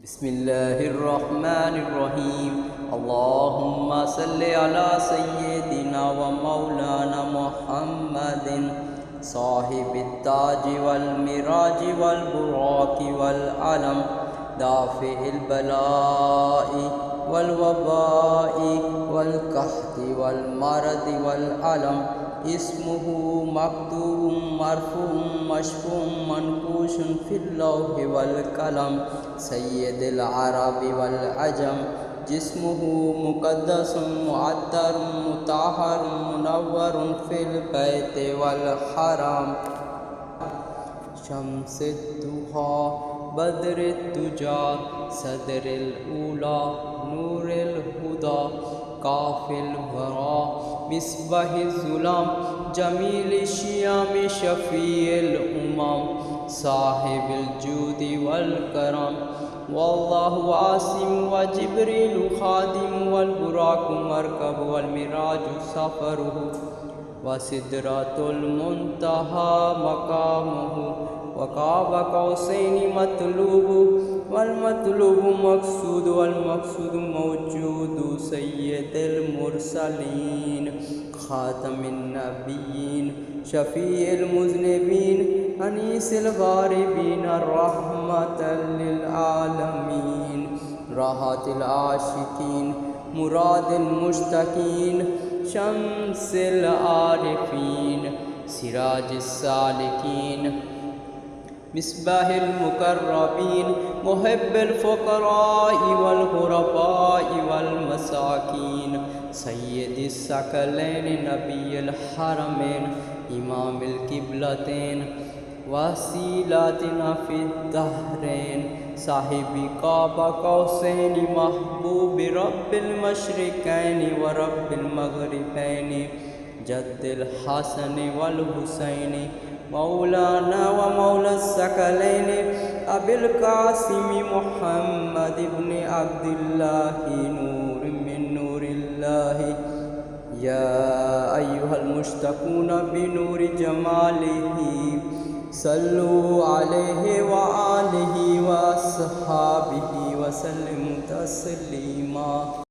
بسم الله الرحمن الرحيم. اللهم صل على سيدنا ومولانا محمد صاحب التاج والمراج والبراق والعلم دافع البلاء والوباء والقحط والمرض والألم. اسمه مكتوب مرفوع مشفوع منقوش في اللوح والقلم. سيد العرب والعجم. جسمه مقدس معطر مطهر منور في البيت والحرم. شمس الضحى بدر الدجى صدر الأولى نور الهدى كاف الورى مصباح الظلام جميل الشيام شفيع الأمم صاحب الجود والكرم. والله عاصم وجبريل خادم والبراق مركب والمراج سفره وسدرة المنتهى مقامه وقاب قوسين مطلوب والمطلوب مقصود والمقصود موجود. سيد المرسلين خاتم النبيين شفيع المذنبين أنيس الغاربين رحمة للعالمين راحة العاشقين مراد المشتكين شمس العارفين سراج السالكين مصباح المقربين محب الفقراء والغرباء والمساكين سيد الثقلين نبي الحرمين إمام القبلتين وسيلتنا في الدهرين صاحب قاب قوسين محبوب رب المشرقين ورب المغربين جد الحسن والحسين مولانا ومولى الثقلين أبي القاسم محمد بن عبد الله نور من نور الله. يا أيها المشتقون بنور جماله صلوا عليه وآله وأصحابه وسلموا تسليما.